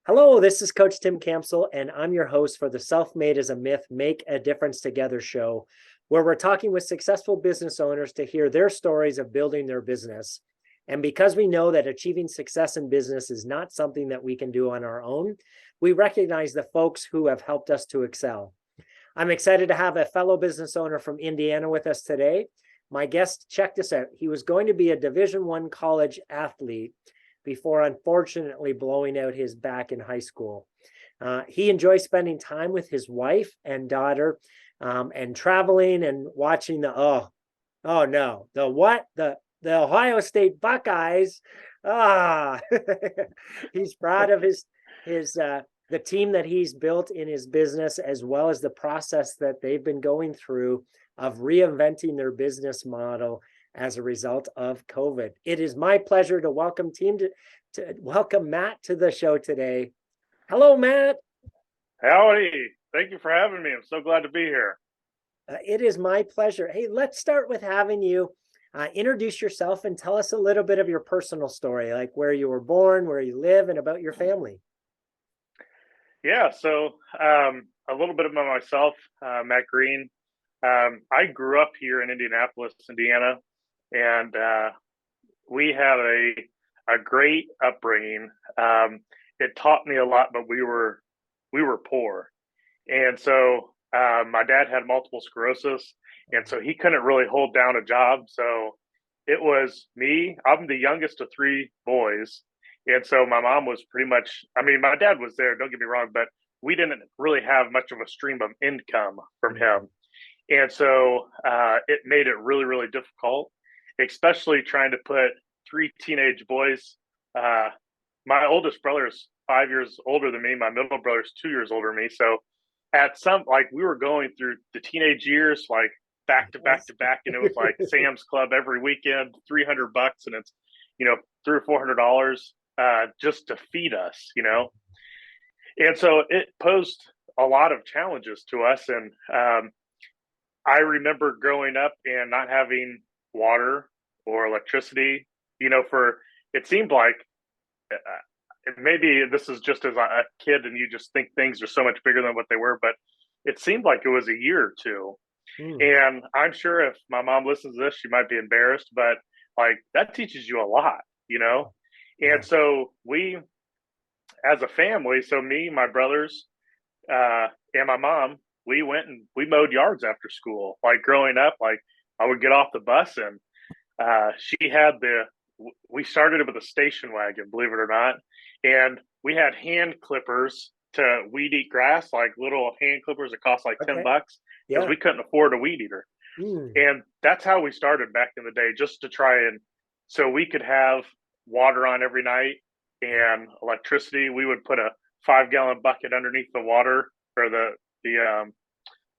Hello, this is Coach Tim Campbell, and I'm your host for the Self-Made is a Myth, Make a Difference Together show, where we're talking with successful business owners to hear their stories of building their business. And because we know that achieving success in business is not something that we can do on our own, we recognize the folks who have helped us to excel. I'm excited to have a fellow business owner from Indiana with us today. My guest, check this out. He was going to be a Division I college athlete before unfortunately blowing out his back in high school. He enjoys spending time with his wife and daughter and traveling and watching the Ohio State Buckeyes. Ah, he's proud of his the team that he's built in his business, as well as the process that they've been going through of reinventing their business model as a result of COVID. It is my pleasure to welcome welcome Matt to the show today. Hello, Matt. Howdy. Thank you for having me. I'm so glad to be here. It is my pleasure. Hey, let's start with having you introduce yourself and tell us a little bit of your personal story, like where you were born, where you live, and about your family. Yeah, so a little bit about myself, Matt Green. I grew up here in Indianapolis, Indiana, and we had a great upbringing. It taught me a lot, but we were poor, and so my dad had multiple sclerosis, and so he couldn't really hold down a job. So it was me. I'm the youngest of three boys, and so my mom was pretty much. I mean, my dad was there. Don't get me wrong, but we didn't really have much of a stream of income from him. And so it made it really, really difficult, especially trying to put three teenage boys. My oldest brother is 5 years older than me. My middle brother is 2 years older than me. So at some, like, we were going through the teenage years, like back to back to back. And it was like Sam's Club every weekend, $300, and it's, $300 or $400 just to feed us, And so it posed a lot of challenges to us. And I remember growing up and not having water or electricity, for it seemed like maybe this is just as a kid and you just think things are so much bigger than what they were, but it seemed like it was a year or two. And I'm sure if my mom listens to this, she might be embarrassed, but like that teaches you a lot, And so we, as a family, so me, my brothers, and my mom, we went and we mowed yards after school. Like growing up, like I would get off the bus and she had we started it with a station wagon, believe it or not. And we had hand clippers to weed eat grass, like little hand clippers that cost like $10 because we couldn't afford a weed eater. And that's how we started back in the day, just to try and so we could have water on every night and electricity. We would put a 5-gallon bucket underneath the water or the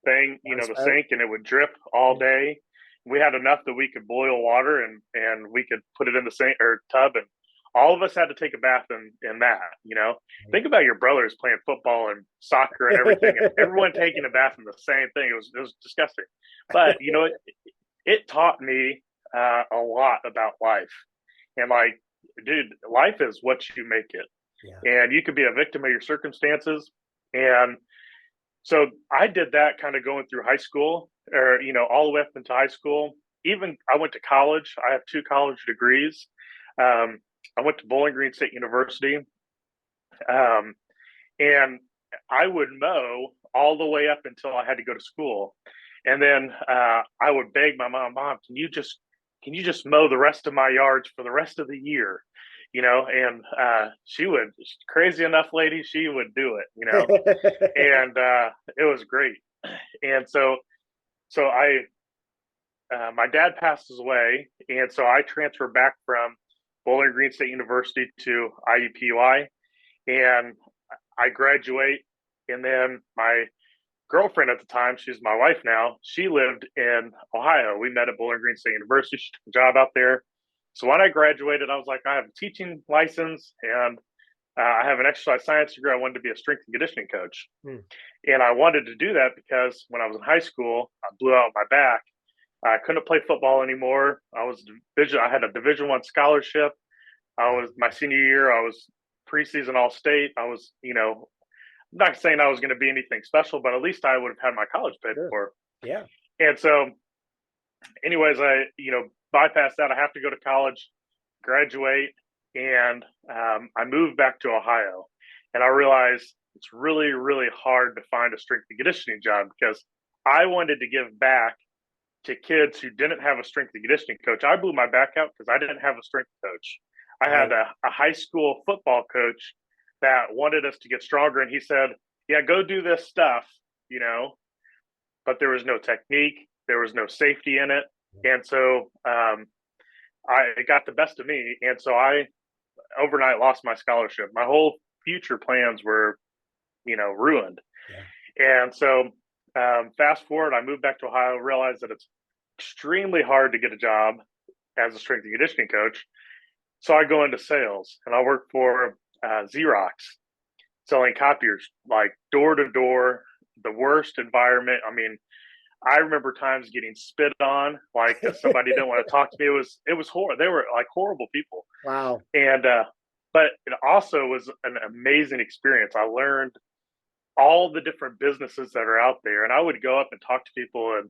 thing, the sink, and it would drip all day. We had enough that we could boil water and we could put it in the sink or tub, and all of us had to take a bath in that. Think about your brothers playing football and soccer and everything, and everyone taking a bath in the same thing. It was disgusting, but it taught me a lot about life. And like, dude, life is what you make it. And you could be a victim of your circumstances. And so I did that kind of going through high school, or all the way up into high school. Even I went to college. I have 2 college degrees. I went to Bowling Green State University, and I would mow all the way up until I had to go to school. And then I would beg my mom, can you just mow the rest of my yards for the rest of the year? And she would, crazy enough lady, she would do it, and it was great. And so my dad passes away, and so I transferred back from Bowling Green State University to IUPUI, and I graduate, and then my girlfriend at the time, she's my wife now, she lived in Ohio. We met at Bowling Green State University. She took a job out there. So when I graduated, I was like, I have a teaching license and I have an exercise science degree. I wanted to be a strength and conditioning coach. And I wanted to do that because when I was in high school, I blew out my back. I couldn't play football anymore. I had a Division I scholarship. I was my senior year. I was preseason all state. I was, I'm not saying I was going to be anything special, but at least I would have had my college paid Sure. for. Yeah. And so, anyways, I, bypassed that. I have to go to college, graduate, and I moved back to Ohio. And I realized it's really, really hard to find a strength and conditioning job because I wanted to give back to kids who didn't have a strength and conditioning coach. I blew my back out because I didn't have a strength coach. I had a high school football coach that wanted us to get stronger. And he said, yeah, go do this stuff, but there was no technique. There was no safety in it. And so it got the best of me. And so I overnight lost my scholarship. My whole future plans were, ruined. Yeah. And so fast forward, I moved back to Ohio, realized that it's extremely hard to get a job as a strength and conditioning coach. So I go into sales and I work for Xerox, selling copiers, like door to door, the worst environment. I mean, I remember times getting spit on, like somebody didn't want to talk to me. It was horrible. They were like horrible people. Wow. And but it also was an amazing experience. I learned all the different businesses that are out there, and I would go up and talk to people, and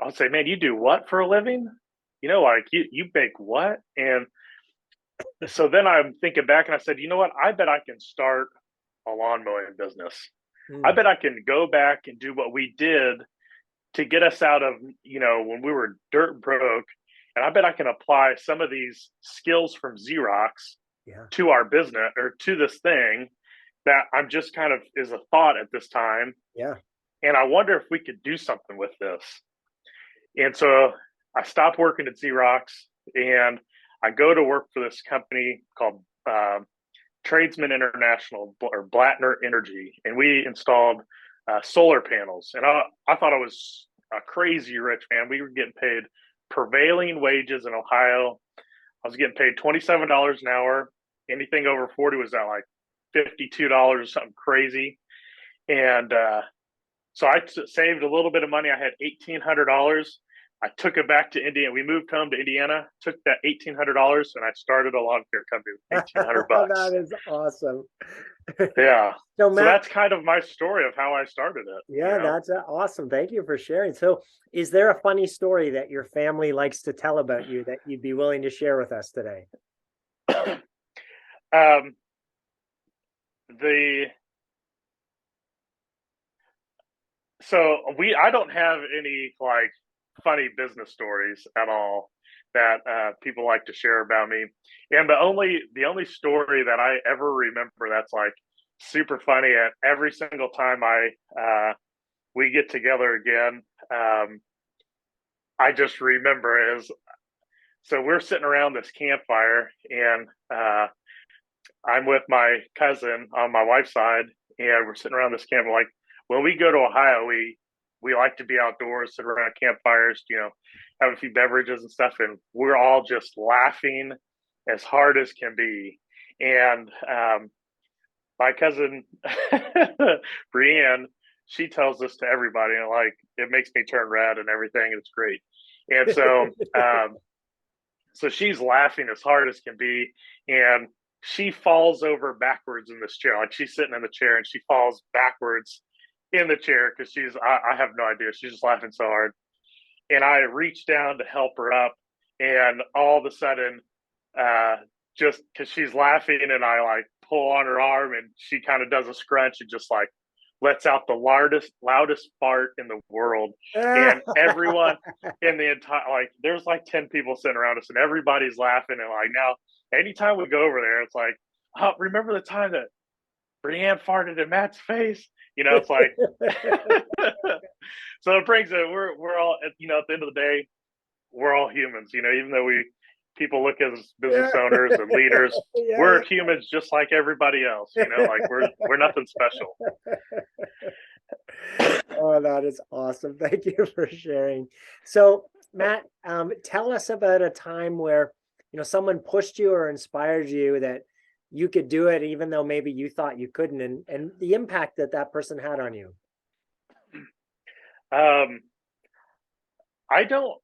I would say, "Man, you do what for a living? Like you bake what?" And so then I'm thinking back, and I said, "You know what? I bet I can start a lawn mowing business. I bet I can go back and do what we did to get us out of, when we were dirt broke. And I bet I can apply some of these skills from Xerox to our business or to this thing that I'm just kind of is a thought at this time. Yeah. And I wonder if we could do something with this." And so I stopped working at Xerox and I go to work for this company called Tradesman International or Blattner Energy. And we installed solar panels. And I thought I was a crazy rich man. We were getting paid prevailing wages in Ohio. I was getting paid $27 an hour. Anything over 40 was at like $52 or something crazy. And so I saved a little bit of money. I had $1,800. I took it back to Indiana. We moved home to Indiana, took that $1,800, and I started a lawn care company with $1,800. That is awesome. Yeah. So, Matt, so that's kind of my story of how I started it. Yeah, that's awesome. Thank you for sharing. So is there a funny story that your family likes to tell about you that you'd be willing to share with us today? I don't have any like funny business stories at all that people like to share about me. And the only story that I ever remember that's like super funny at every single time we get together again, I just remember is, so we're sitting around this campfire and I'm with my cousin on my wife's side and we're sitting around this camp. Like when we go to Ohio, we like to be outdoors, sit around campfires, have a few beverages and stuff. And we're all just laughing as hard as can be. And my cousin, Brienne, she tells this to everybody and like, it makes me turn red and everything. It's great. And so, so she's laughing as hard as can be. And she falls over backwards in this chair. Like she's sitting in the chair and she falls backwards in the chair because I have no idea. She's just laughing so hard. And I reach down to help her up. And all of a sudden, just because she's laughing and I like pull on her arm and she kind of does a scrunch and just like lets out the loudest fart in the world. And everyone in the entire, like there's like 10 people sitting around us and everybody's laughing. And like now, anytime we go over there, it's like, oh, remember the time that Brienne farted in Matt's face? It's like, so it brings it, we're all, at the end of the day, we're all humans, even though people look as business owners and leaders, we're humans just like everybody else, like we're nothing special. Oh, that is awesome. Thank you for sharing. So Matt, tell us about a time where, someone pushed you or inspired you that you could do it, even though maybe you thought you couldn't, and the impact that person had on you. I don't,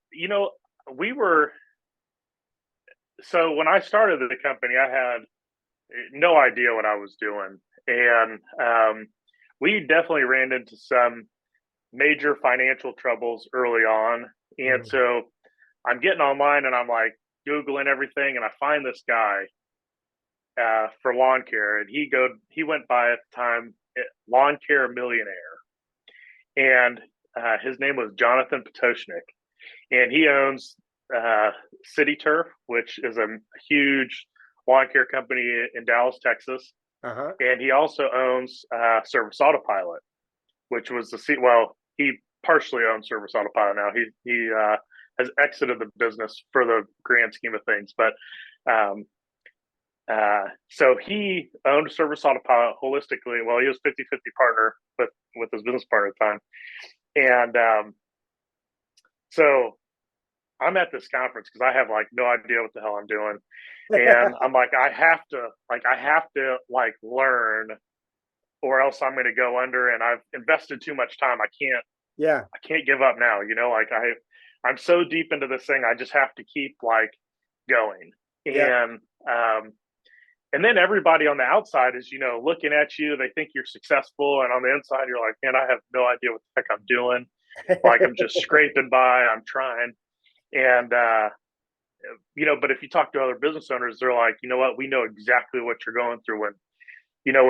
so when I started the company, I had no idea what I was doing. And we definitely ran into some major financial troubles early on. And Mm. so I'm getting online and I'm like Googling everything, and I find this guy for lawn care, and he went by at the time Lawn Care Millionaire, and his name was Jonathan Potoshnik, and he owns City Turf, which is a huge lawn care company in Dallas, Texas, Uh-huh. and he also owns Service Autopilot, which was well, he partially owns Service Autopilot now. He has exited the business for the grand scheme of things, but um, so he owned Service Autopilot holistically. Well, he was 50-50 partner with his business partner at the time. And so I'm at this conference because I have like no idea what the hell I'm doing. And I'm like, I have to like learn, or else I'm going to go under. And I've invested too much time. Yeah. I can't give up now. Like I'm so deep into this thing. I just have to keep like going. Yeah. And then everybody on the outside is, looking at you. They think you're successful. And on the inside, you're like, man, I have no idea what the heck I'm doing. Like I'm just scraping by. I'm trying. And, but if you talk to other business owners, they're like, you know what? We know exactly what you're going through when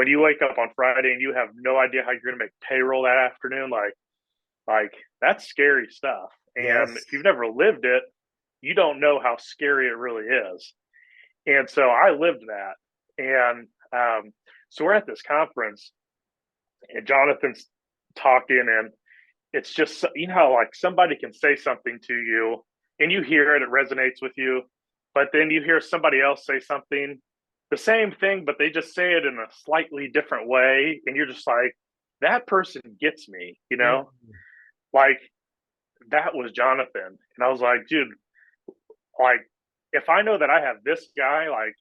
you wake up on Friday and you have no idea how you're going to make payroll that afternoon. Like that's scary stuff. And if Yes. you've never lived it, you don't know how scary it really is. And so I lived that. And so we're at this conference, and Jonathan's talking, and it's just, how like somebody can say something to you and you hear it, it resonates with you, but then you hear somebody else say something, the same thing, but they just say it in a slightly different way. And you're just like, that person gets me, Mm. like that was Jonathan. And I was like, dude, like if I know that I have this guy, like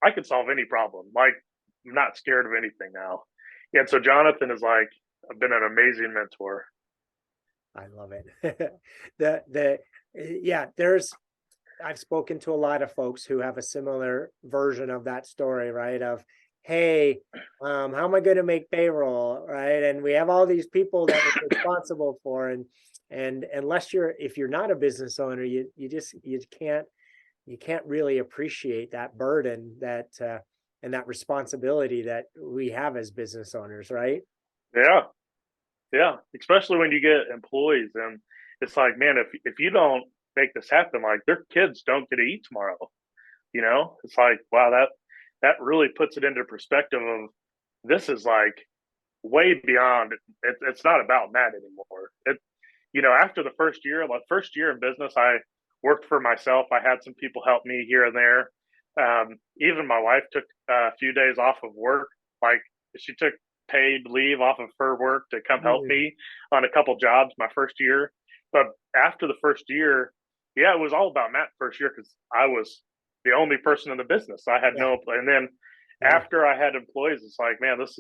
I could solve any problem. Like I'm not scared of anything now. And so Jonathan is like, I've been an amazing mentor. I love it. The yeah, I've spoken to a lot of folks who have a similar version of that story, right? Of, hey, how am I going to make payroll, right? And we have all these people that we're responsible for, and unless if you're not a business owner, you can't really appreciate that burden and that responsibility that we have as business owners, right? Yeah. Yeah. Especially when you get employees, and it's like, man, if you don't make this happen, like their kids don't get to eat tomorrow. It's like, wow, that really puts it into perspective of this is like way beyond it's not about that anymore. After the first year in business, I worked for myself. I had some people help me here and there. Even my wife took a few days off of work. Like she took paid leave off of her work to come help Mm. me on a couple jobs my first year. But after the first year, yeah, it was all about Matt first year because I was the only person in the business. I had Yeah. no, and then Yeah. after I had employees, it's like, man, this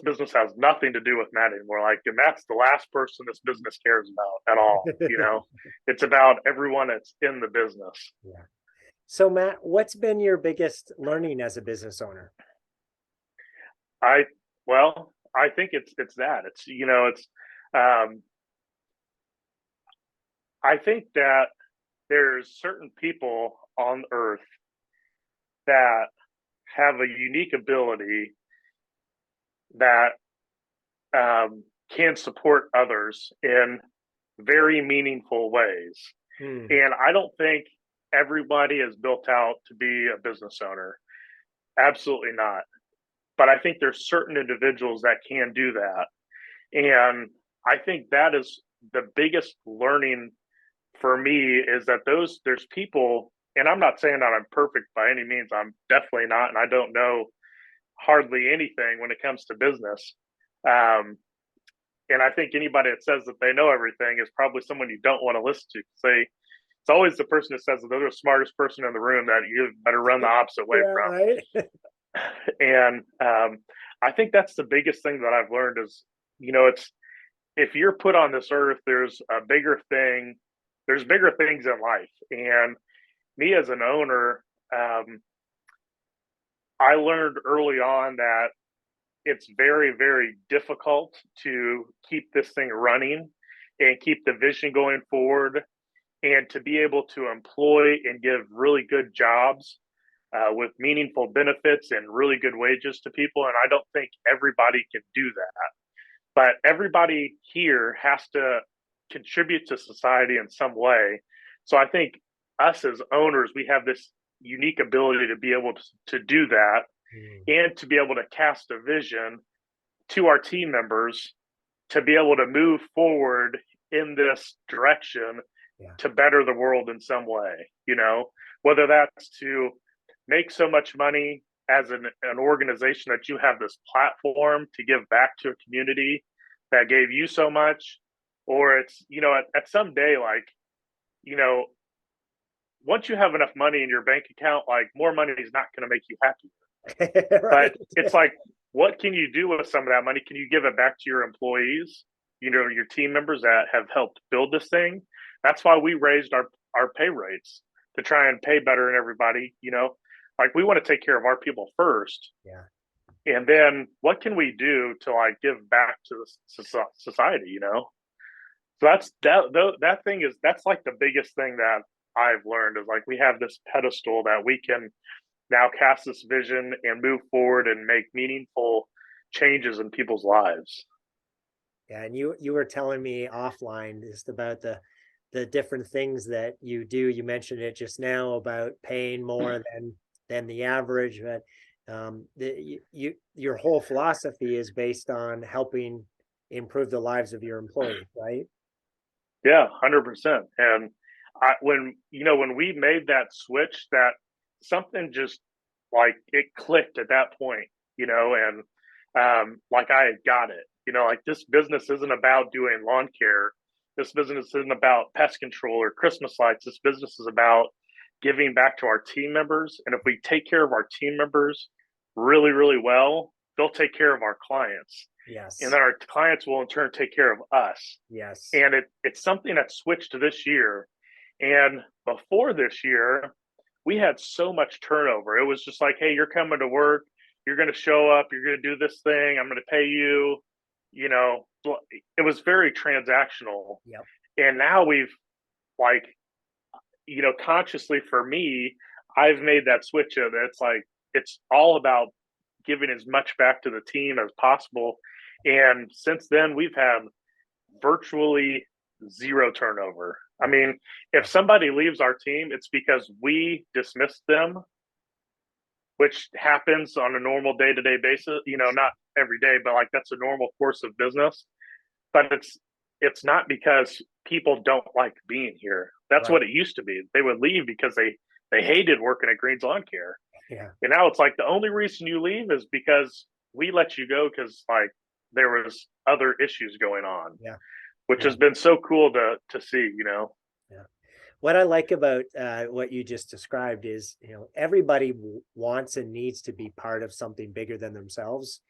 business has nothing to do with Matt anymore. Like, and that's the last person this business cares about at all. It's about everyone that's in the business. Yeah. So Matt, what's been your biggest learning as a business owner? I well, I think it's that it's I think that there's certain people on earth that have a unique ability that can support others in very meaningful ways. Hmm. And I don't think everybody is built out to be a business owner. Absolutely not. But I think there's certain individuals that can do that. And I think that is the biggest learning for me is that there's people, and I'm not saying that I'm perfect by any means. I'm definitely not, and I don't know hardly anything when it comes to business. Um, and I think anybody that says that they know everything is probably someone you don't want to listen to. It's always the person that says that they're the smartest person in the room that you better run the opposite way Yeah, from. right. And I think that's the biggest thing that I've learned is, it's if you're put on this earth, there's a bigger thing. There's bigger things in life. And me as an owner, um, I learned early on that it's very, very difficult to keep this thing running and keep the vision going forward, and to be able to employ and give really good jobs with meaningful benefits and really good wages to people. And I don't think everybody can do that. But everybody here has to contribute to society in some way. So I think us as owners, we have this unique ability to be able to do that, Mm. and to be able to cast a vision to our team members to be able to move forward in this direction Yeah. to better the world in some way, whether that's to make so much money as an organization that you have this platform to give back to a community that gave you so much, or it's, at some day, like, you know, once you have enough money in your bank account, like more money is not going to make you happy. But Right. it's like, what can you do with some of that money? Can you give it back to your employees, your team members that have helped build this thing? That's why we raised our pay rates, to try and pay better than everybody, like we want to take care of our people first. Yeah. And then what can we do to like give back to the society, So that thing that's like the biggest thing that I've learned is like we have this pedestal that we can now cast this vision and move forward and make meaningful changes in people's lives. Yeah, and you were telling me offline just about the different things that you do. You mentioned it just now about paying more than the average, but your whole philosophy is based on helping improve the lives of your employees, right? Yeah, 100%. And when we made that switch, that something just like it clicked at that point, and like I had got it, like this business isn't about doing lawn care. This business isn't about pest control or Christmas lights. This business is about giving back to our team members. And if we take care of our team members really, really well, they'll take care of our clients. And Yes. then our clients will in turn take care of us. Yes. And it's something that switched this year. And before this year, we had so much turnover. It was just like, hey, you're coming to work, you're going to show up, you're going to do this thing, I'm going to pay you. It was very transactional. Yep. And now we've like, consciously for me, I've made that switch of it's like it's all about giving as much back to the team as possible. And since then, we've had virtually zero turnover. I mean, if somebody leaves our team, it's because we dismissed them, which happens on a normal day-to-day basis, not every day, but like that's a normal course of business. But it's not because people don't like being here. That's Right. what it used to be. They would leave because they hated working at Green's Lawn Care. Yeah. And now it's like the only reason you leave is because we let you go because like there was other issues going on, Yeah. which Yeah. has been so cool to see, Yeah. What I like about what you just described is, everybody wants and needs to be part of something bigger than themselves,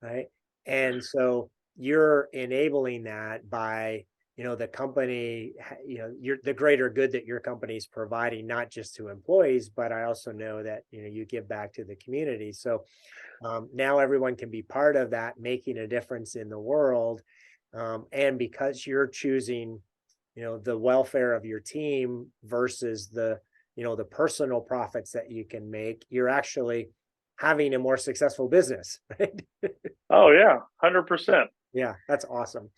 right? And so you're enabling that by, the company, you're the greater good that your company is providing, not just to employees, but I also know that, you give back to the community. So now everyone can be part of that, making a difference in the world. And because you're choosing the welfare of your team versus the personal profits that you can make, you're actually having a more successful business, right? Oh yeah, 100%. Yeah, that's awesome.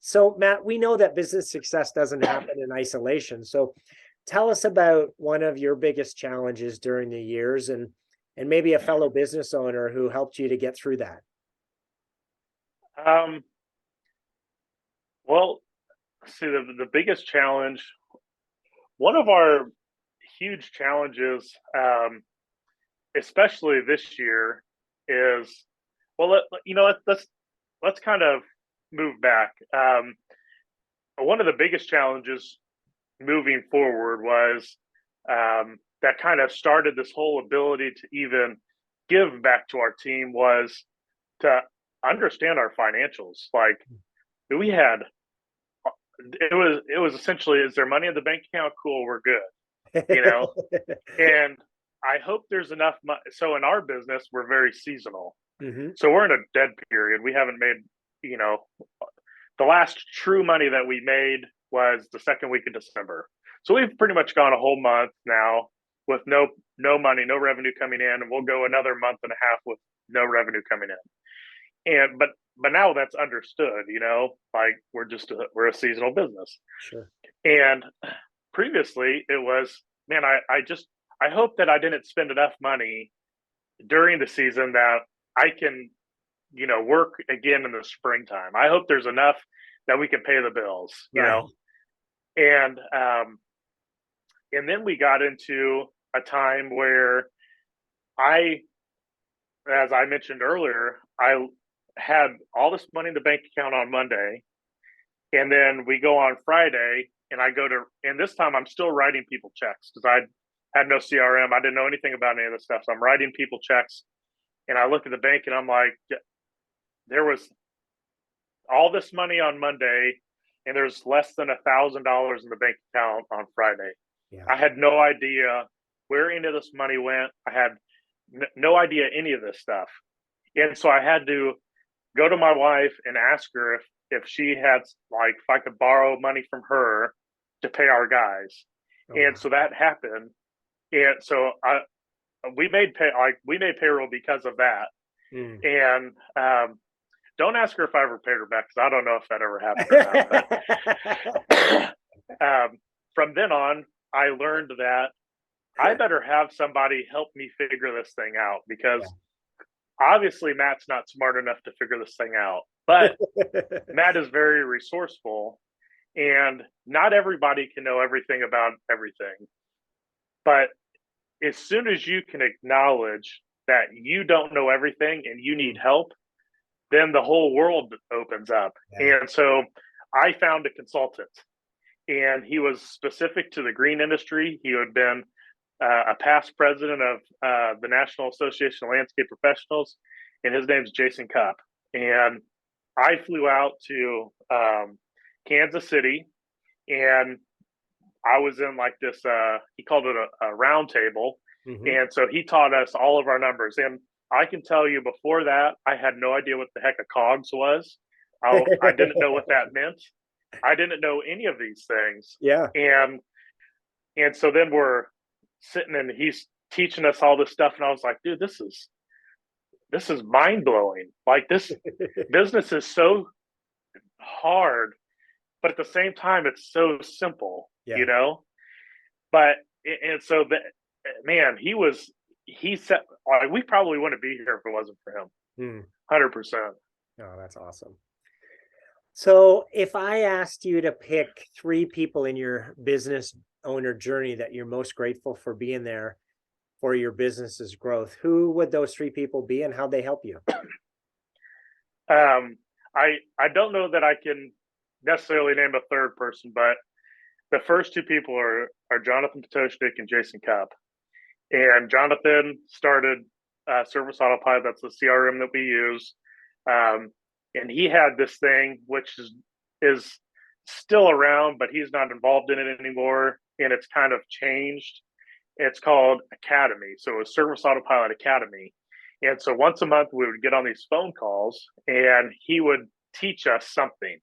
So Matt, we know that business success doesn't happen in isolation. So tell us about one of your biggest challenges during the years, and maybe a fellow business owner who helped you to get through that. Um, well, see the biggest challenge, one of our huge challenges, especially this year, is well, let's kind of move back. One of the biggest challenges moving forward was that kind of started this whole ability to even give back to our team was to understand our financials. Like we had, it was essentially, is there money in the bank account? Cool, we're good, you know. And I hope there's enough money. So in our business, we're very seasonal. Hmm. So we're in a dead period. We haven't made, you know, the last true money that we made was the second week of December. So we've pretty much gone a whole month now with no money, no revenue coming in, and we'll go another month and a half with no revenue coming in. And but now that's understood, like we're a seasonal business. Sure. And previously it was, man, I hope that I didn't spend enough money during the season that I can, work again in the springtime. I hope there's enough that we can pay the bills, Right. And and then we got into a time where I, as I mentioned earlier, I had all this money in the bank account on Monday, and then we go on Friday, and and this time I'm still writing people checks because I had no CRM. I didn't know anything about any of this stuff. So I'm writing people checks, and I look at the bank and I'm like, there was all this money on Monday, and there's less than $1,000 in the bank account on Friday. Yeah. I had no idea where any of this money went. I had no idea any of this stuff, and so I had to go to my wife and ask her if she had, like, if I could borrow money from her to pay our guys. Oh, And wow. so that happened, and so we made payroll because of that. Mm. And don't ask her if I ever paid her back because I don't know if that ever happened or not. But from then on, I learned that I better have somebody help me figure this thing out because obviously Matt's not smart enough to figure this thing out. But Matt is very resourceful, and not everybody can know everything about everything. But as soon as you can acknowledge that you don't know everything and you need help, then the whole world opens up. Yeah. And so I found a consultant, and he was specific to the green industry. He had been a past president of the National Association of Landscape Professionals, and his name's Jason Cupp. And I flew out to Kansas City, and I was in like this, he called it a round table. Mm-hmm. And so he taught us all of our numbers. And I can tell you before that, I had no idea what the heck a COGS was. I didn't know what that meant. I didn't know any of these things. Yeah. And so then we're sitting and he's teaching us all this stuff. And I was like, dude, this is mind blowing. Like, this business is so hard, but at the same time, it's so simple, Yeah. But, and so that, man, he said, like, we probably wouldn't be here if it wasn't for him. 100%. Oh, that's awesome. So if I asked you to pick 3 people in your business owner journey that you're most grateful for being there for your business's growth, who would those 3 people be and how they help you? I don't know that I can necessarily name a third person, but the first 2 people are Jonathan Potoshnik and Jason Cupp. And Jonathan started Service Autopilot. That's the CRM that we use. And he had this thing, which is still around, but he's not involved in it anymore. And it's kind of changed. It's called Academy. So it was Service Autopilot Academy. And so once a month, we would get on these phone calls and he would teach us something,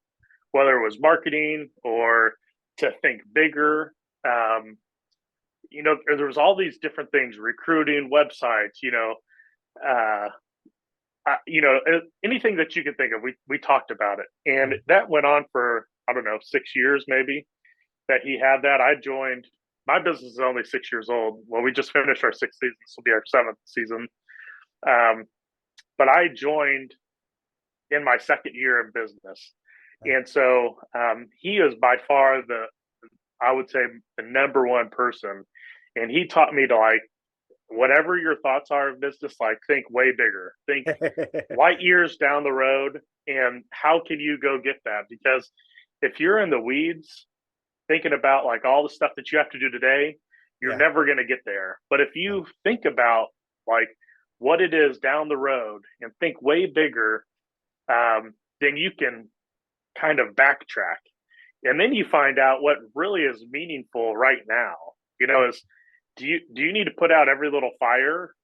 whether it was marketing or to think bigger. There was all these different things, recruiting, websites, anything that you could think of. We talked about it. And that went on for, I don't know, 6 years maybe that he had that. I joined, my business is only 6 years old. Well, we just finished our 6th season. This will be our 7th season. But I joined in my 2nd year in business. And so he is by far I would say, the number one person. And he taught me to, like, whatever your thoughts are of business, like, think way bigger, think light years down the road. And how can you go get that? Because if you're in the weeds thinking about, like, all the stuff that you have to do today, you're never going to get there. But if you think about, like, what it is down the road and think way bigger, then you can kind of backtrack. And then you find out what really is meaningful right now, is do you need to put out every little fire,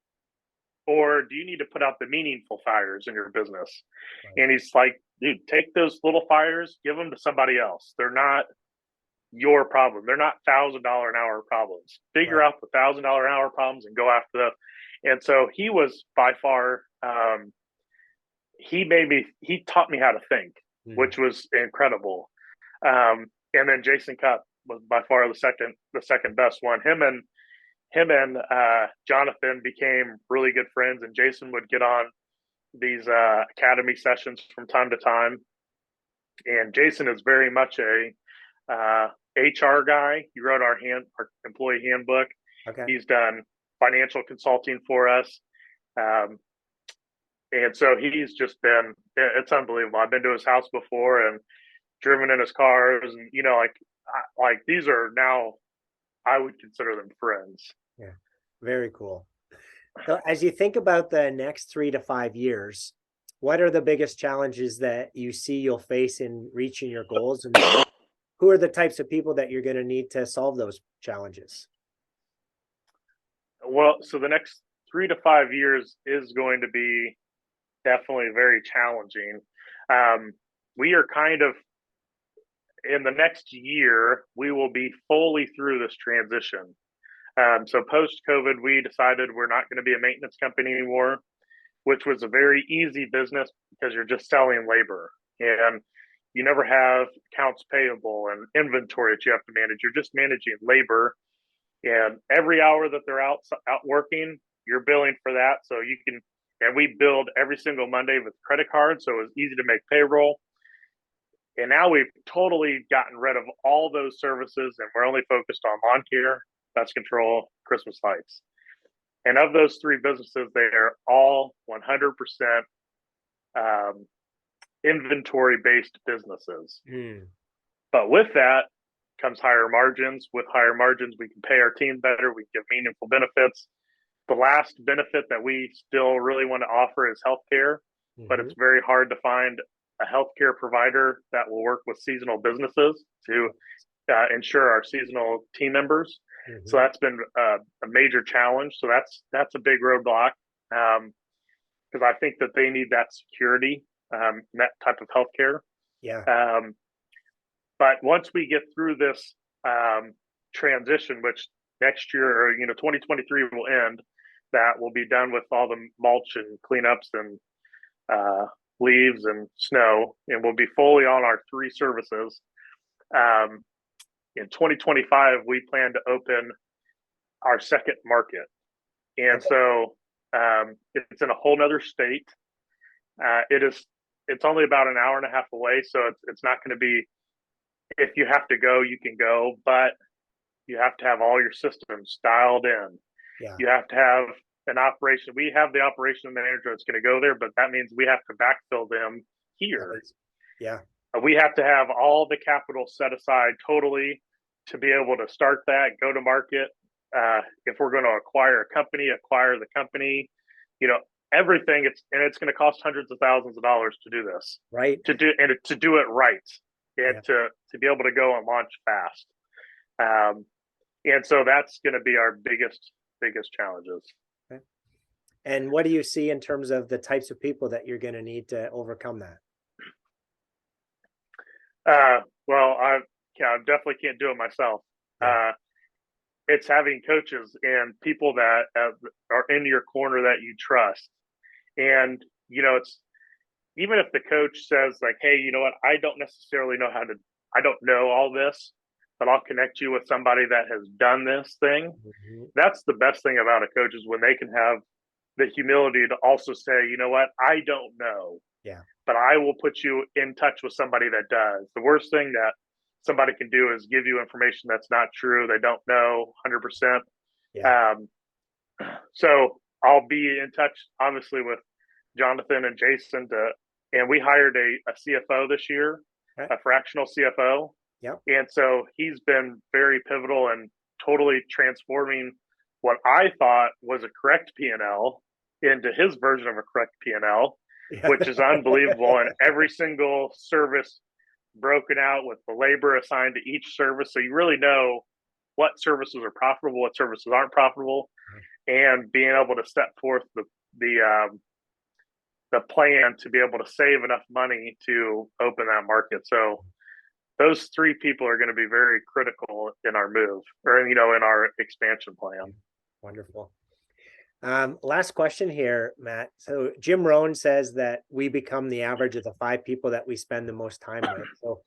or do you need to put out the meaningful fires in your business? Right. And he's like, dude, take those little fires, give them to somebody else. They're not your problem. They're not $1,000 an hour problems. Figure Right. out the $1,000 an hour problems and go after them. And so he was by far, he taught me how to think, Mm. which was incredible. And then Jason Cupp was by far the second best one. Him and Jonathan became really good friends, and Jason would get on these academy sessions from time to time. And Jason is very much a HR guy. He wrote our employee handbook. Okay. He's done financial consulting for us. Um, and so he's just been, it's unbelievable. I've been to his house before and driven in his cars, and like these are now, I would consider them friends. Yeah. Very cool. So as you think about the next 3 to 5 years, what are the biggest challenges that you see you'll face in reaching your goals? And who are the types of people that you're going to need to solve those challenges? Well, so the next 3 to 5 years is going to be definitely very challenging. We are kind of in the next year, we will be fully through this transition. So post COVID, we decided we're not going to be a maintenance company anymore, which was a very easy business because you're just selling labor and you never have accounts payable and inventory that you have to manage. You're just managing labor, and every hour that they're out working, you're billing for that. So you can, and we billed every single Monday with credit cards, so it was easy to make payroll. And now we've totally gotten rid of all those services, and we're only focused on lawn care, pest control, Christmas lights. And of those three businesses, they are all 100% inventory based businesses. Mm. But with that comes higher margins. With higher margins, we can pay our team better, we can give meaningful benefits. The last benefit that we still really want to offer is healthcare, but Mm-hmm. it's very hard to find a healthcare provider that will work with seasonal businesses to ensure our seasonal team members. So Mm-hmm. that's been a major challenge. So that's a big roadblock, because I think that they need that security, that type of healthcare. Yeah. Um, but once we get through this transition, which next year, or 2023 will end, that will be done with all the mulch and cleanups and leaves and snow, and we'll be fully on our three services. Um, in 2025, we plan to open our second market. And Okay. so it's in a whole nother state. It's only about an hour and a half away. So it's not going to be, if you have to go, you can go, but you have to have all your systems dialed in. Yeah. You have to have an operation. We have the operation manager that's going to go there, but that means we have to backfill them here. Right. Yeah. We have to have all the capital set aside totally to be able to start that, go to market. If we're going to acquire the company, you know, everything. It's going to cost hundreds of thousands of dollars to do this, Right. to do it right, and Yeah. to be able to go and launch fast. And so that's going to be our biggest challenges. Okay. And what do you see in terms of the types of people that you're going to need to overcome that? Well, I definitely can't do it myself. Yeah. It's having coaches and people that are in your corner that you trust. And, it's, even if the coach says like, hey, you know what, I don't necessarily I don't know all this, but I'll connect you with somebody that has done this thing. Mm-hmm. That's the best thing about a coach, is when they can have the humility to also say, you know what, I don't know, Yeah. but I will put you in touch with somebody that does. The worst thing that somebody can do is give you information that's not true. They don't know 100%. Yeah. Um, so I'll be in touch, obviously, with Jonathan and Jason and we hired a CFO this year, Okay. a fractional CFO. Yep. And so he's been very pivotal in totally transforming what I thought was a correct P&L into his version of a correct P&L, Yeah. which is unbelievable. And every single service broken out with the labor assigned to each service. So you really know what services are profitable, what services aren't profitable, and being able to set forth the plan to be able to save enough money to open that market. So those three people are going to be very critical in our move, or in our expansion plan. Wonderful. Last question here, Matt. So Jim Rohn says that we become the average of the 5 people that we spend the most time with. So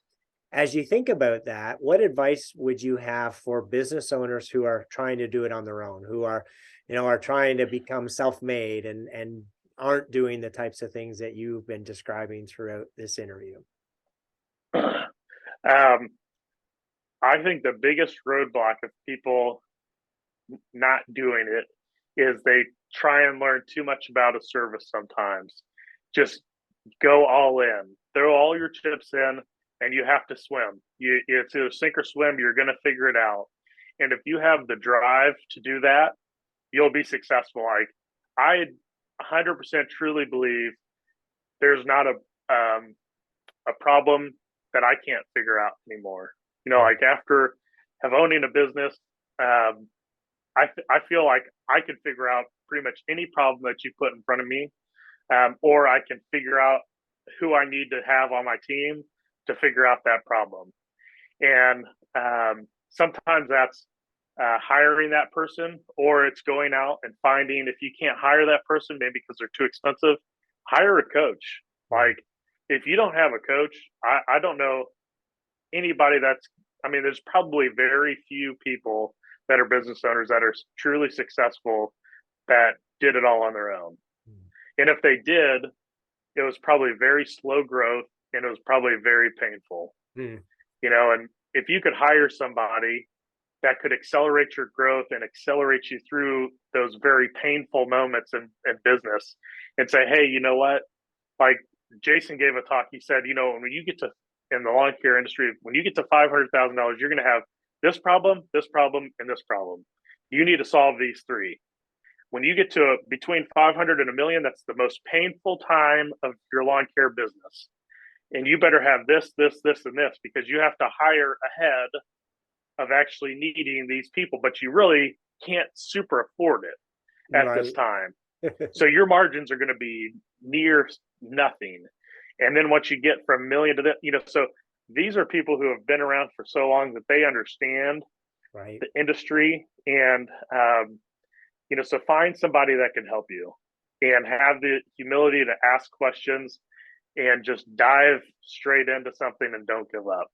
as you think about that, what advice would you have for business owners who are trying to do it on their own, who are trying to become self-made and aren't doing the types of things that you've been describing throughout this interview? I think the biggest roadblock of people not doing it is they try and learn too much about a service sometimes. Just go all in, throw all your chips in, and you have to swim. It's either sink or swim. You're going to figure it out. And if you have the drive to do that, you'll be successful. Like, I 100% truly believe there's not a problem that I can't figure out anymore. Like, after have owning a business, I feel like I can figure out pretty much any problem that you put in front of me, or I can figure out who I need to have on my team to figure out that problem. And sometimes that's hiring that person, or it's going out and finding, if you can't hire that person, maybe because they're too expensive, hire a coach. Like, if you don't have a coach, I don't know anybody there's probably very few people that are business owners that are truly successful that did it all on their own. And if they did, it was probably very slow growth, and it was probably very painful. And if you could hire somebody that could accelerate your growth and accelerate you through those very painful moments in business, and say, hey, you know what? Like, Jason gave a talk. He said, when you get to, in the lawn care industry, when you get to $500,000, you're going to have this problem, and this problem. You need to solve these three. When you get to between 500 and $1 million, that's the most painful time of your lawn care business. And you better have this, and this, because you have to hire ahead of actually needing these people, but you really can't super afford it at this time. So your margins are going to be near nothing. And then once you get from $1 million to that, so these are people who have been around for so long that they understand the industry. And, so find somebody that can help you, and have the humility to ask questions and just dive straight into something and don't give up.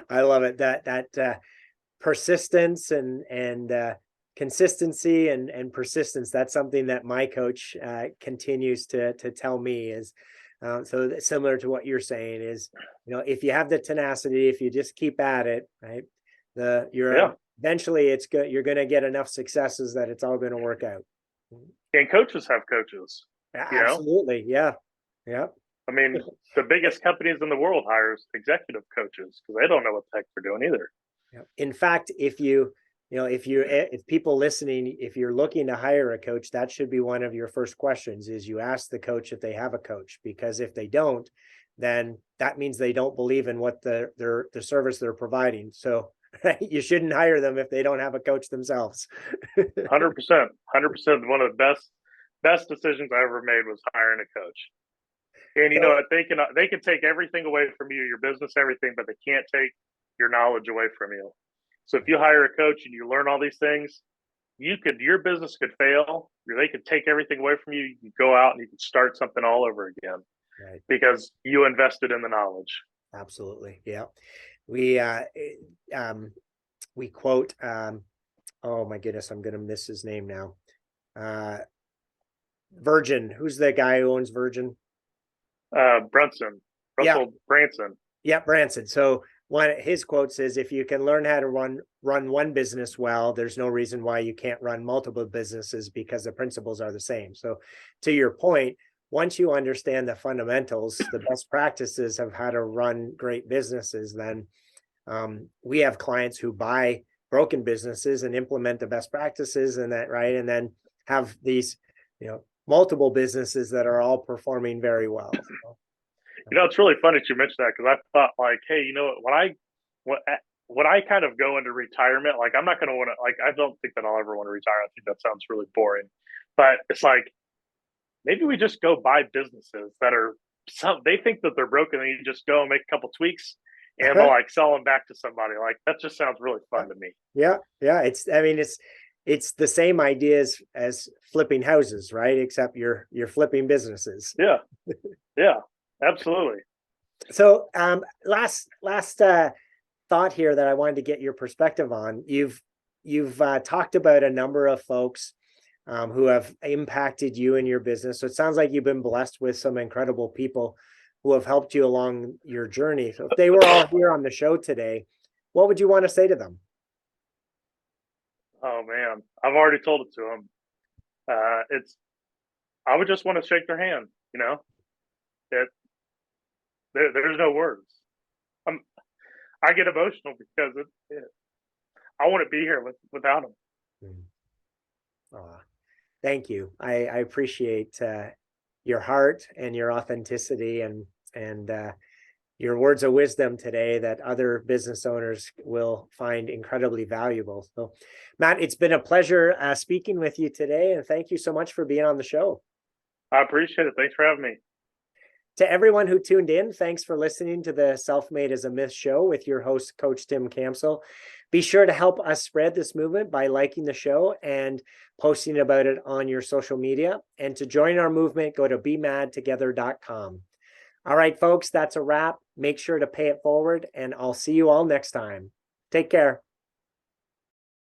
I love it. That persistence and consistency and persistence. That's something that my coach continues to tell me is, so similar to what you're saying is, if you have the tenacity, if you just keep at it, right, eventually it's good. You're going to get enough successes that it's all going to work out. And coaches have coaches. Absolutely. Yeah. Yeah. I mean, the biggest companies in the world hires executive coaches because they don't know what the heck they're doing either. In fact, if people listening, if you're looking to hire a coach, that should be one of your first questions, is you ask the coach if they have a coach, because if they don't, then that means they don't believe in what the service they're providing. So you shouldn't hire them if they don't have a coach themselves. 100%. 100%. One of the best decisions I ever made was hiring a coach. And they can take everything away from you, your business, everything, but they can't take your knowledge away from you. So if you hire a coach and you learn all these things, your business could fail. They could take everything away from you. You can go out and you can start something all over again, because you invested in the knowledge. Absolutely. Yeah. We quote, oh my goodness, I'm going to miss his name now. Virgin. Who's the guy who owns Virgin? Russell Branson. Yeah, Branson. So one of his quotes is, if you can learn how to run one business well, there's no reason why you can't run multiple businesses, because the principles are the same. So to your point, once you understand the fundamentals, the best practices of how to run great businesses, then we have clients who buy broken businesses and implement the best practices and then have these, multiple businesses that are all performing very well. So, it's really funny that you mentioned that, because I thought, like, hey, when I kind of go into retirement, like I'm not going to want to, like, I don't think that I'll ever want to retire. I think that sounds really boring. But it's like, maybe we just go buy businesses that are they think that they're broken and you just go and make a couple tweaks and they'll like sell them back to somebody. Like that just sounds really fun to me. Yeah. Yeah. It's the same ideas as flipping houses, right? Except you're flipping businesses. Yeah. Yeah, absolutely. So last thought here that I wanted to get your perspective on. You've talked about a number of folks who have impacted you in your business. So it sounds like you've been blessed with some incredible people who have helped you along your journey. So if they were all here on the show today, what would you want to say to them? Oh man, I've already told it to them. I would just want to shake their hand. You know, it there's no words. I get emotional because I wouldn't be here without them. Thank you. I appreciate your heart and your authenticity and your words of wisdom today that other business owners will find incredibly valuable. So, Matt, it's been a pleasure speaking with you today, and thank you so much for being on the show. I appreciate it. Thanks for having me. To everyone who tuned in, thanks for listening to the Self-Made as a Myth show with your host, Coach Tim Campsell. Be sure to help us spread this movement by liking the show and posting about it on your social media. And to join our movement, go to bemadtogether.com. All right, folks, that's a wrap. Make sure to pay it forward, and I'll see you all next time. Take care.